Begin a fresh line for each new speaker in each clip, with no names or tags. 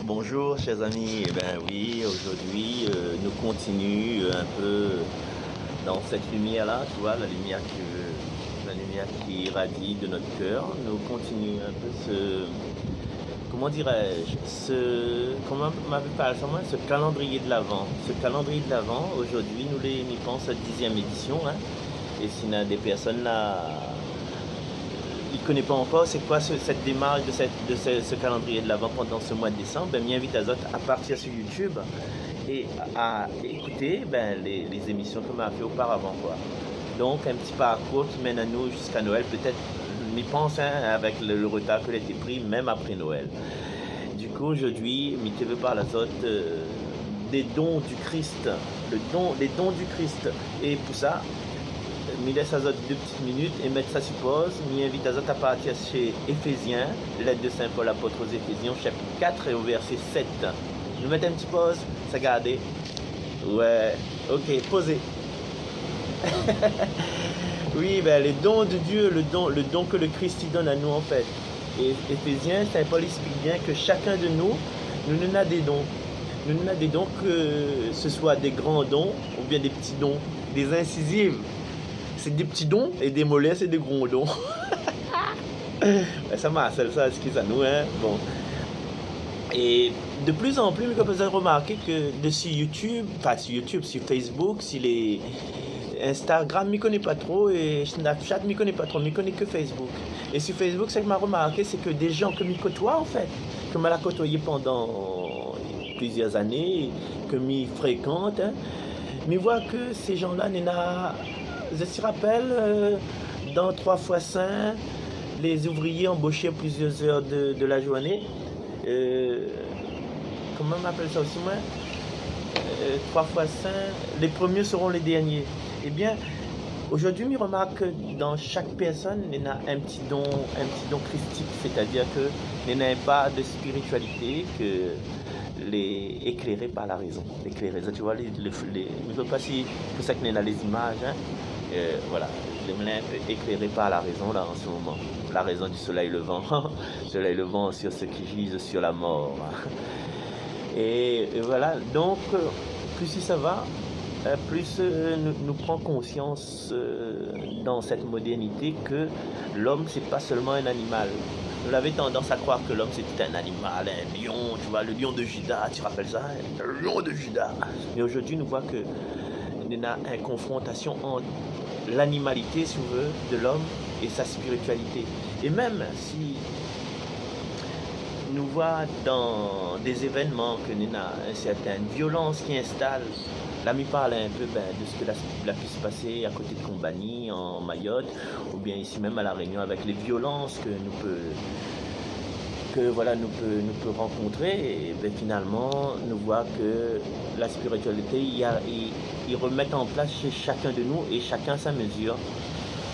Bonjour chers amis, eh bien oui, aujourd'hui nous continuons un peu dans cette lumière-là, tu vois, la lumière qui irradie de notre cœur. Nous continuons un peu comment dirais-je, comment m'appelle pas ça, moi, ce calendrier de l'Avent. Ce calendrier de l'Avent, aujourd'hui nous n'y pensons à 10e édition, hein, et s'il y a des personnes là il ne connaît pas encore c'est quoi cette démarche de ce calendrier de l'Avent pendant ce mois de décembre, ben, m'invite à partir sur YouTube et à écouter les émissions que m'a fait auparavant, quoi. Donc un petit parcours qui mène à nous jusqu'à Noël, peut-être, m'y pense, hein, avec le retard que été pris même après Noël. Du coup aujourd'hui, m'y te veux par la sorte des dons du Christ, les dons du Christ. Et pour ça, m'y laisse à 2 petites minutes et mettre ça sur pause. M'y invite à partir chez Éphésiens, lettre de Saint Paul apôtre aux Éphésiens, chapitre 4 et au verset 7. Nous mettons une petite pause, ça garder. Ouais, ok, posez. Oui, ben les dons de Dieu, le don que le Christ y donne à nous en fait. Et Éphésiens, Saint Paul explique bien que chacun de nous en a des dons. Nous en a des dons, que ce soit des grands dons ou bien des petits dons, des incisives. C'est des petits dons et des mollets, c'est des gros dons. Ça m'a ça, excuse à nous, hein. Bon. Et de plus en plus, vous avez remarqué que sur YouTube, sur Facebook, sur les Instagram, je ne connais pas trop, et Snapchat, je ne connais pas trop, je connais que Facebook. Et sur Facebook, ce que m'a remarqué, c'est que des gens que je côtoie, en fait, que je côtoyé pendant plusieurs années, que je fréquente, hein, je vois que ces gens-là, je te rappelle, dans 3 fois 5, les ouvriers embauchés plusieurs heures de la journée. Comment on appelle ça aussi, moi 3 fois 5, les premiers seront les derniers. Eh bien, aujourd'hui, je remarque que dans chaque personne, il y a un petit don christique, c'est-à-dire que il n'y a pas de spiritualité que les éclairés par la raison. Éclairés, tu vois, je ne veux pas si pour ça qu'il y a les images, hein. Voilà, les mélins éclairés par la raison là en ce moment. La raison du soleil levant, soleil levant sur ceux qui gisent sur la mort. Et voilà, donc plus si ça va, plus nous prenons conscience dans cette modernité que l'homme c'est pas seulement un animal. Nous avons tendance à croire que l'homme c'était un animal, un lion, tu vois, le lion de Juda, tu rappelles ça, hein? Le lion de Juda. Mais aujourd'hui nous voyons que il y a une confrontation entre l'animalité, si on veut, de l'homme et sa spiritualité. Et même si nous voyons dans des événements que nous avons une certaine violence qui installe, là, je parle un peu de ce que a pu se passer à côté de Combani, en Mayotte, ou bien ici même à La Réunion, avec les violences que nous peut rencontrer. Et finalement, nous voyons que la spiritualité, ils remettent en place chez chacun de nous et chacun à sa mesure.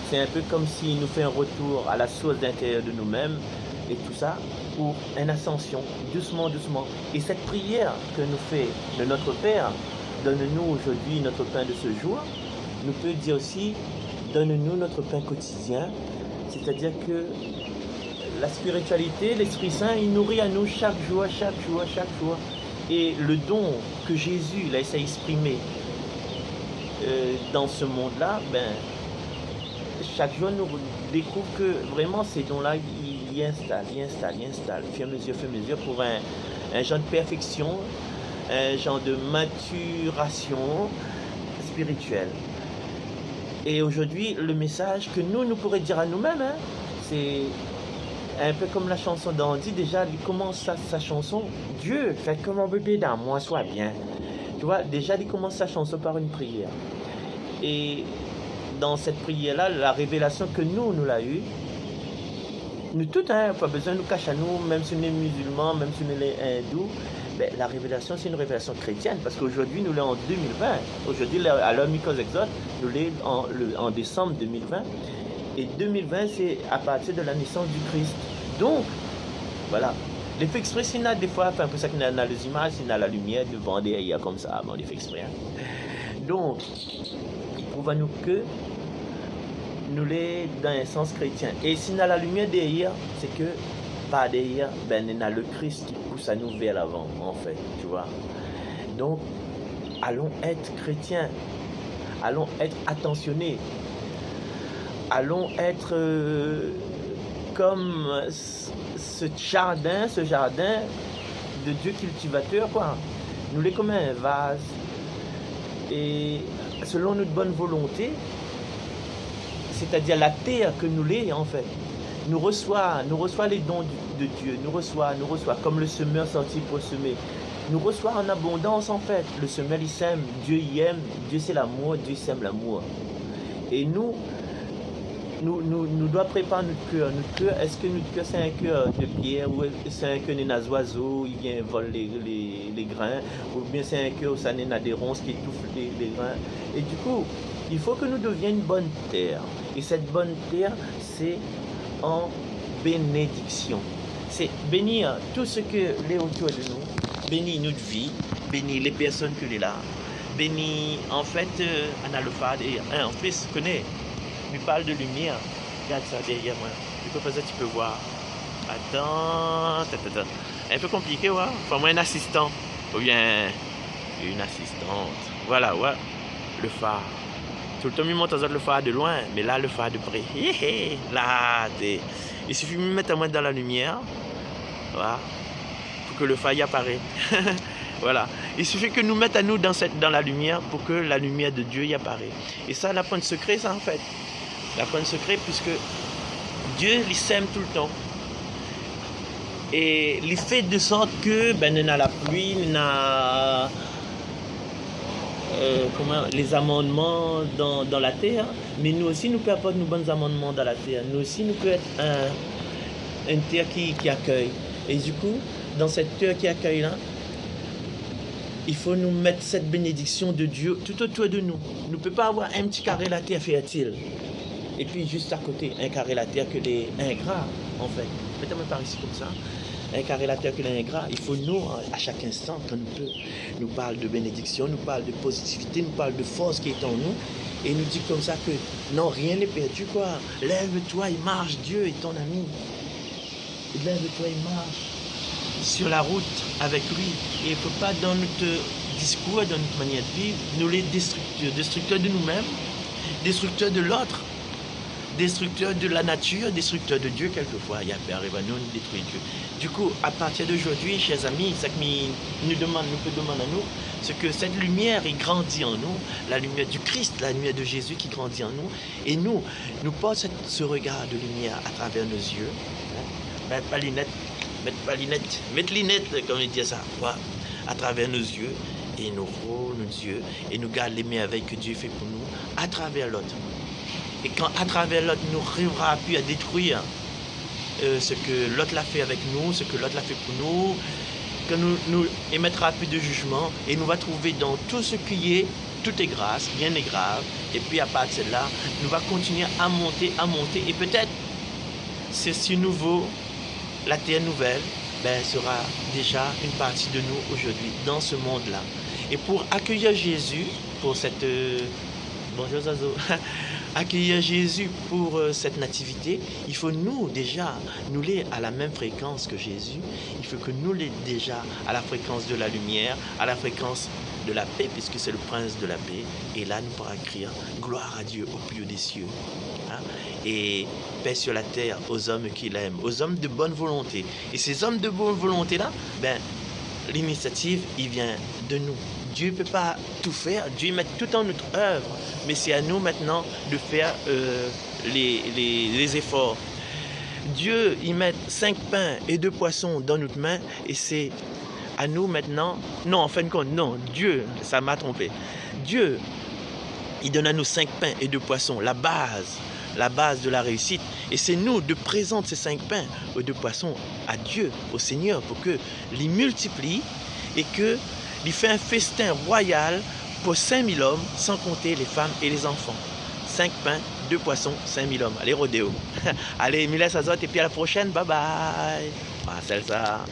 C'est un peu comme s'il nous fait un retour à la source d'intérieur de nous-mêmes et tout ça pour une ascension, doucement, doucement. Et cette prière que nous fait de notre Père, donne-nous aujourd'hui notre pain de ce jour, nous peut dire aussi, donne-nous notre pain quotidien, c'est-à-dire que la spiritualité, l'Esprit Saint, il nourrit à nous chaque jour. Et le don que Jésus laisse exprimer dans ce monde-là, chaque jour nous découvre que vraiment ces dons-là, il y installe, fur et à mesure pour un genre de perfection, un genre de maturation spirituelle. Et aujourd'hui, le message que nous pourrions dire à nous-mêmes, hein, c'est un peu comme la chanson d'Andy. Déjà, il commence sa chanson, Dieu, fais que mon bébé dans moi soit bien. Tu vois, déjà, il commence sa chanson par une prière. Et dans cette prière-là, la révélation que nous l'avons eue, nous tous, hein, pas besoin de nous cacher à nous, même si nous sommes musulmans, même si nous sommes hindous, la révélation, c'est une révélation chrétienne, parce qu'aujourd'hui, nous sommes en 2020. Aujourd'hui, à l'heure Mycos Exode, nous sommes en décembre 2020. Et 2020, c'est à partir de la naissance du Christ. Donc, voilà. Les faits exprès, il y a des fois, un peu ça qu'il y a dans les images, il y a la lumière devant derrière comme ça, bon, les faits exprès. Hein. Donc, il prouve à nous que nous sommes dans un sens chrétien. Et s'il y a la lumière derrière, c'est que par derrière, il y a le Christ qui pousse pousse à nous vers l'avant, en fait, tu vois. Donc, allons être chrétiens, allons être attentionnés, allons être comme ce jardin de Dieu cultivateur, quoi. Nous les comme un vase, et selon notre bonne volonté, c'est-à-dire la terre que nous l'est, en fait, nous reçoit les dons de Dieu, nous reçoit, comme le semeur sorti pour semer, nous reçoit en abondance, en fait. Le semeur, il sème, Dieu y aime, Dieu c'est l'amour, Dieu sème l'amour. Et nous devons préparer notre cœur. Notre cœur, est-ce que notre cœur c'est un cœur de pierre, ou c'est un cœur des oiseaux, il vient voler les grains, ou bien c'est un cœur où ça n'est des ronces qui étouffent les grains. Et du coup, il faut que nous devenions une bonne terre. Et cette bonne terre, c'est en bénédiction. C'est bénir tout ce que est autour de nous, bénir notre vie, bénir les personnes que l'est là, bénir, en fait, Anna le Fad, et en plus, connais, il parle de lumière. Regarde ça derrière moi. Du coup, ça, tu peux voir. Attends. Un peu compliqué, ouais. Enfin, moi, un assistant. Ou bien une assistante. Voilà, ouais. Le phare. Tout le temps, il monte le phare de loin. Mais là, le phare de près. Là, il suffit de me mettre à moi dans la lumière. Voilà. Pour que le phare y apparaisse. Voilà. Il suffit que nous mettions à nous dans la lumière pour que la lumière de Dieu y apparaisse. Et ça, la pointe secret, ça, en fait. La pointe secret, puisque Dieu il sème tout le temps. Et il fait de sorte que il y a la pluie, il y a les amendements dans la terre, mais nous aussi nous pouvons apporter nos bons amendements dans la terre. Nous aussi nous pouvons être une terre qui accueille. Et du coup, dans cette terre qui accueille là, il faut nous mettre cette bénédiction de Dieu tout autour de nous. Nous ne pouvons pas avoir un petit carré la terre fertile. Et puis juste à côté, un carré la terre que les ingrats, en fait. Mettez-moi par ici comme ça. Un carré la terre que les ingrats. Il faut nous, à chaque instant, quand nous parle de bénédiction, nous parle de positivité, nous parle de force qui est en nous. Et nous dit comme ça que non, rien n'est perdu, quoi. Lève-toi et marche, Dieu est ton ami. Lève-toi et marche sur la route avec lui. Et il ne faut pas dans notre discours, dans notre manière de vivre, nous les destructeurs de nous-mêmes, destructeurs de l'autre, destructeurs de la nature, destructeurs de Dieu quelquefois. Il y a arrive à nous détruire Dieu. Du coup, à partir d'aujourd'hui, chers amis, ce que nous peut demander à nous, c'est que cette lumière est grandie en nous, la lumière du Christ, la lumière de Jésus qui grandit en nous, et nous portons ce regard de lumière à travers nos yeux. Mettre pas lunettes, comme il dit ça, à travers nos yeux, et nous roulons nos yeux, et nous gardons les merveilles que Dieu fait pour nous, à travers l'autre. Et quand à travers l'autre, nous arrivera plus à détruire ce que l'autre l'a fait avec nous, ce que l'autre l'a fait pour nous, que nous émettra plus de jugement, et nous va trouver dans tout ce qui est, tout est grâce, rien n'est grave, et puis à partir de là, nous va continuer à monter, et peut-être, c'est si nouveau, la terre nouvelle, sera déjà une partie de nous aujourd'hui, dans ce monde-là. Et pour accueillir Jésus, pour cette... bonjour Zazo. Accueillir Jésus pour cette nativité, il faut nous déjà, nous l'être à la même fréquence que Jésus. Il faut que nous l'être déjà à la fréquence de la lumière, à la fréquence de la paix, puisque c'est le prince de la paix. Et là, nous pourrons crier gloire à Dieu au plus haut des cieux. Hein? Et paix sur la terre aux hommes qui l'aiment, aux hommes de bonne volonté. Et ces hommes de bonne volonté-là, l'initiative, il vient de nous. Dieu ne peut pas tout faire, Dieu met tout en notre œuvre, mais c'est à nous maintenant de faire les efforts. Dieu, il met 5 pains et 2 poissons dans notre main, et c'est à nous maintenant, non, en fin de compte, non, Dieu, ça m'a trompé. Dieu, il donne à nous 5 pains et 2 poissons, la base de la réussite, et c'est nous de présenter ces 5 pains et 2 poissons à Dieu, au Seigneur, pour que les multiplie et que il fait un festin royal pour 5000 hommes, sans compter les femmes et les enfants. 5 pains, 2 poissons, 5000 hommes. Allez, rodéo. Allez, Miles Azot, et puis à la prochaine. Bye bye. Ah, c'est ça.